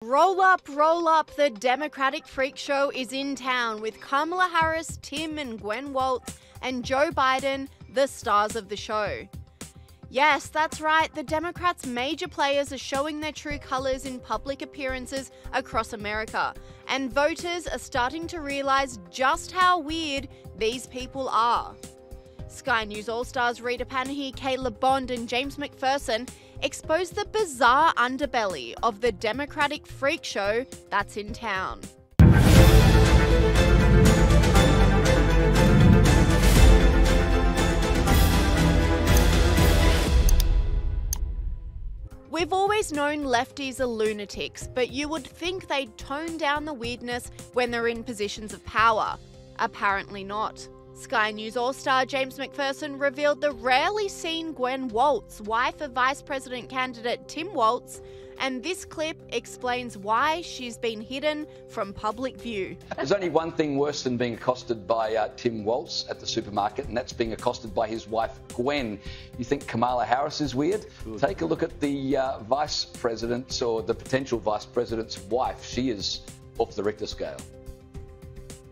Roll up, the Democratic freak show is in town with Kamala Harris, Tim and Gwen Walz, and Joe Biden, the stars of the show. Yes, that's right, the Democrats' major players are showing their true colours in public appearances across America, and voters are starting to realise just how weird these people are. Sky News All Stars Rita Panahi, Bond and James Macpherson exposed the bizarre underbelly of the Democratic freak show that's in town. We've always known lefties are lunatics, but you would think they'd tone down the weirdness when they're in positions of power. Apparently not. Sky News All-Star James Macpherson revealed the rarely seen Gwen Walz, wife of Vice President candidate Tim Walz, and this clip explains why she's been hidden from public view. There's only one thing worse than being accosted by Tim Walz at the supermarket, and that's being accosted by his wife, Gwen. You think Kamala Harris is weird? Take a look at the vice president's or the potential vice president's wife. She is off the Richter scale.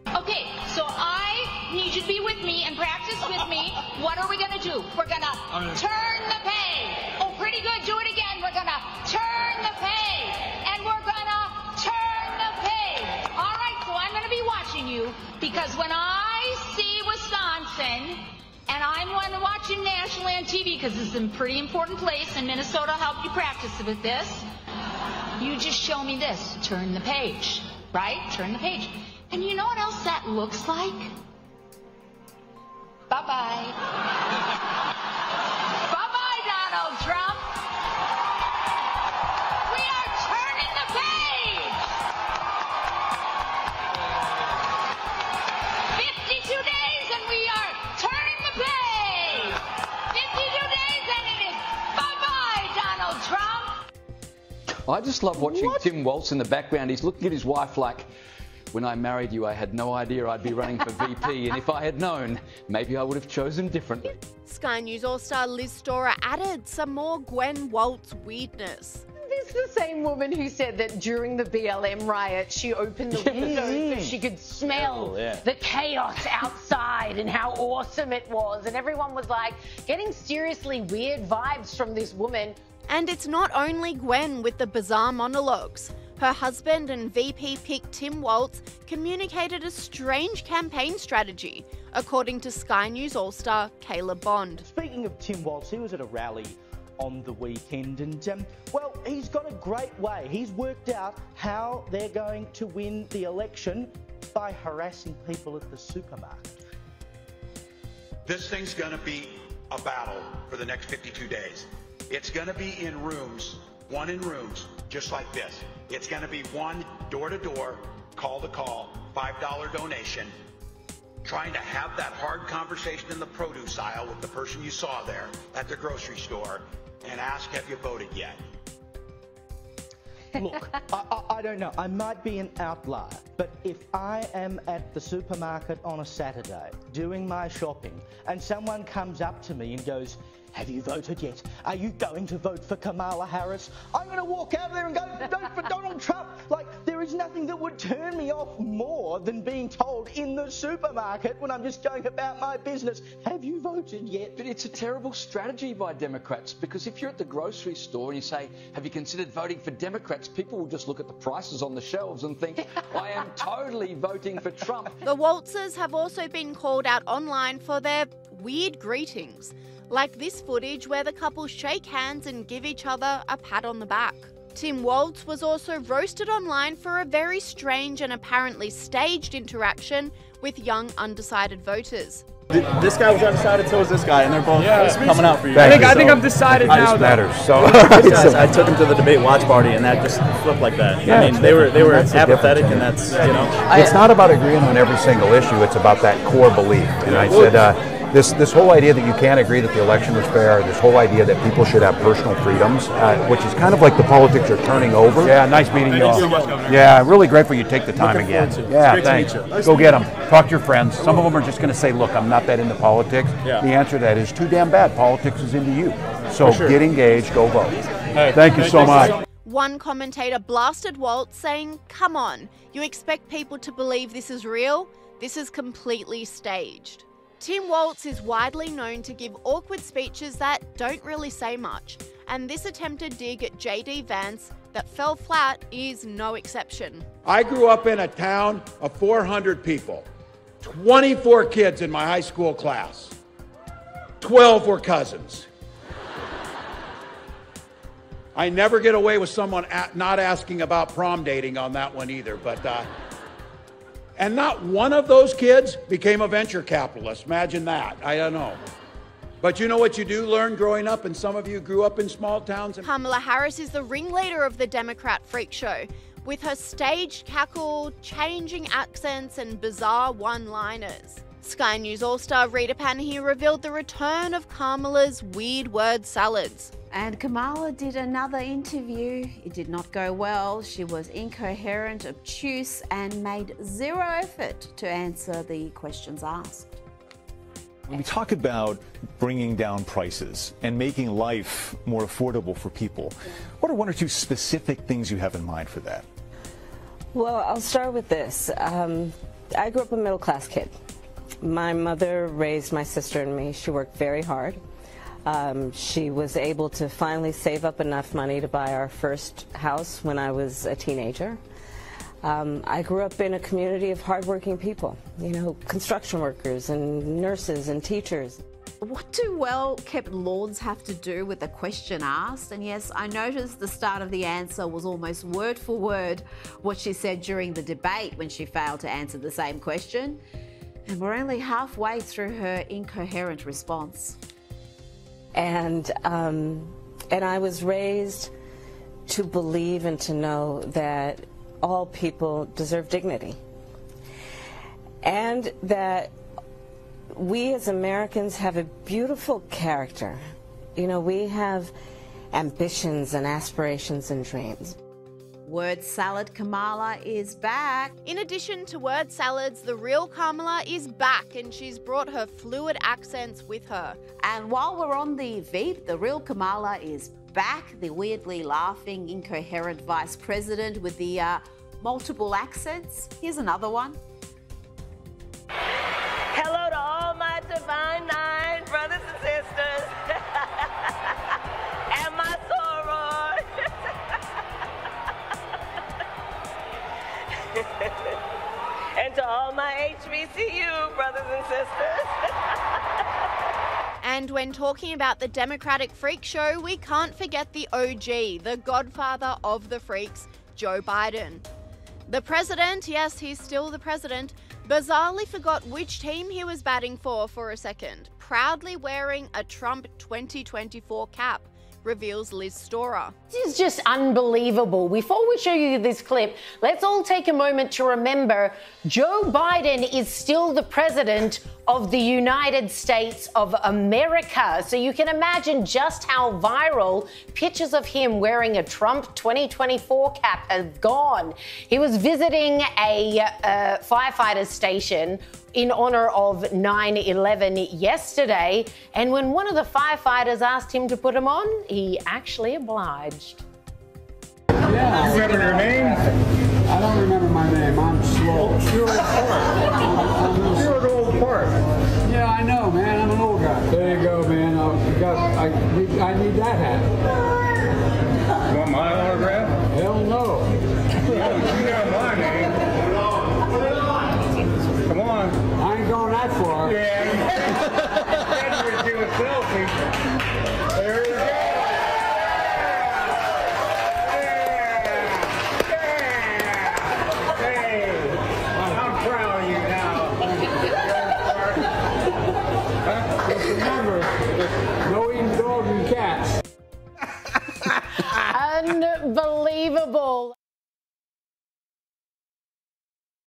Okay, so I need you to be with me and practice with me. What are we going to do? We're going to turn the page. Oh, pretty good. Do it again. We're going to turn the page. And we're going to turn the page. All right, so I'm going to be watching you because when I see Wisconsin, and I'm going to watch him nationally on TV because this is a pretty important place, and Minnesota helped you practice with this, you just show me this. Turn the page, right? Turn the page. And you know what else that looks like? Bye-bye. Bye-bye, Donald Trump. We are turning the page. 52 days and we are turning the page. 52 days and it is bye-bye, Donald Trump. I just love watching Tim Walz in the background. He's looking at his wife like, when I married you, I had no idea I'd be running for VP, and if I had known, maybe I would have chosen differently. Sky News All-Star Liz Storer added some more Gwen Walz weirdness. This is the same woman who said that during the BLM riot, she opened the windows so she could smell the chaos outside and how awesome it was. And everyone was like getting seriously weird vibes from this woman. And it's not only Gwen with the bizarre monologues. Her husband and VP pick Tim Walz communicated a strange campaign strategy, according to Sky News All-Star Bond. Speaking of Tim Walz, he was at a rally on the weekend and, well, he's got a great way. He's worked out how they're going to win the election by harassing people at the supermarket. This thing's going to be a battle for the next 52 days. It's going to be in rooms, one in rooms, just like this. It's going to be one door-to-door, call-to-call, $5 donation, trying to have that hard conversation in the produce aisle with the person you saw there at the grocery store and ask, have you voted yet? Look, I don't know. I might be an outlier, but if I am at the supermarket on a Saturday doing my shopping and someone comes up to me and goes, have you voted yet? Are you going to vote for Kamala Harris? I'm going to walk out there and go, vote for Donald Trump. Like, there is nothing that would turn me off more than being told in the supermarket when I'm just going about my business, have you voted yet? But it's a terrible strategy by Democrats, because if you're at the grocery store and you say, have you considered voting for Democrats, people will just look at the prices on the shelves and think, I am totally voting for Trump. The Waltzes have also been called out online for their weird greetings, like this footage where the couple shake hands and give each other a pat on the back. Tim Walz was also roasted online for a very strange and apparently staged interaction with young undecided voters. This guy was undecided, so was this guy, and they're both coming out for you. I think I'm decided now. Just matters. So I took him to the debate watch party, and that just flipped like that. Yeah, I mean, they were apathetic, and that's, you know. It's not about agreeing on every single issue. It's about that core belief. And I said, this whole idea that you can't agree that the election was fair, this whole idea that people should have personal freedoms, which is kind of like the politics are turning over. Yeah, nice meeting you all. Yeah, really grateful you take the time again. Yeah, thanks. Go get them. Talk to your friends. Some of them are just going to say, look, I'm not that into politics. The answer to that is too damn bad. Politics is into you. So get engaged, go vote. Thank you so much. One commentator blasted Walz, saying, "Come on, you expect people to believe this is real? This is completely staged." Tim Walz is widely known to give awkward speeches that don't really say much, and this attempted dig at JD Vance that fell flat is no exception. I grew up in a town of 400 people, 24 kids in my high school class, 12 were cousins. I never get away with someone not asking about prom dating on that one either, but and not one of those kids became a venture capitalist. Imagine that. I don't know. But you know what you do learn growing up, and some of you grew up in small towns. Kamala Harris is the ringleader of the Democrat freak show, with her staged cackle, changing accents, and bizarre one-liners. Sky News All-Star Rita Panahi revealed the return of Kamala's weird word salads. And Kamala did another interview. It did not go well. She was incoherent, obtuse, and made zero effort to answer the questions asked. When we talk about bringing down prices and making life more affordable for people, what are one or two specific things you have in mind for that? Well, I'll start with this. I grew up a middle-class kid. My mother raised my sister and me. She worked very hard. She was able to finally save up enough money to buy our first house when I was a teenager. I grew up in a community of hardworking people, you know, construction workers and nurses and teachers. What do well-kept lawns have to do with the question asked? And yes, I noticed the start of the answer was almost word for word what she said during the debate when she failed to answer the same question. And we're only halfway through her incoherent response. And I was raised to believe and to know that all people deserve dignity, and that we as Americans have a beautiful character. You know, we have ambitions and aspirations and dreams. Word salad Kamala is back. In addition to word salads, the real Kamala is back, and she's brought her fluid accents with her. And while we're on the Veep, the real Kamala is back, the weirdly laughing, incoherent vice president with the multiple accents. Here's another one. Hello to all my divine nine brothers and sisters. And my soror. And to all my HBCU brothers and sisters. And when talking about the Democratic freak show, we can't forget the OG, the godfather of the freaks, Joe Biden. The president, yes, he's still the president, bizarrely forgot which team he was batting for a second, proudly wearing a Trump 2024 cap, reveals Liz Storer. This is just unbelievable. Before we show you this clip, let's all take a moment to remember Joe Biden is still the president of the United States of America. So you can imagine just how viral pictures of him wearing a Trump 2024 cap have gone. He was visiting a firefighter station in honor of 9/11 yesterday, and when one of the firefighters asked him to put him on, he actually obliged. Yeah, you remember your name? I don't remember my name. I'm slow. You're an old part. Yeah, I know, man. I'm an old guy. There you go, man. I need that hat. You want my autograph? Hell no. You got my name. Come on. I ain't going that far. Yeah. We're doing selfie. There you go. Remember, no eating dogs and cats. Unbelievable.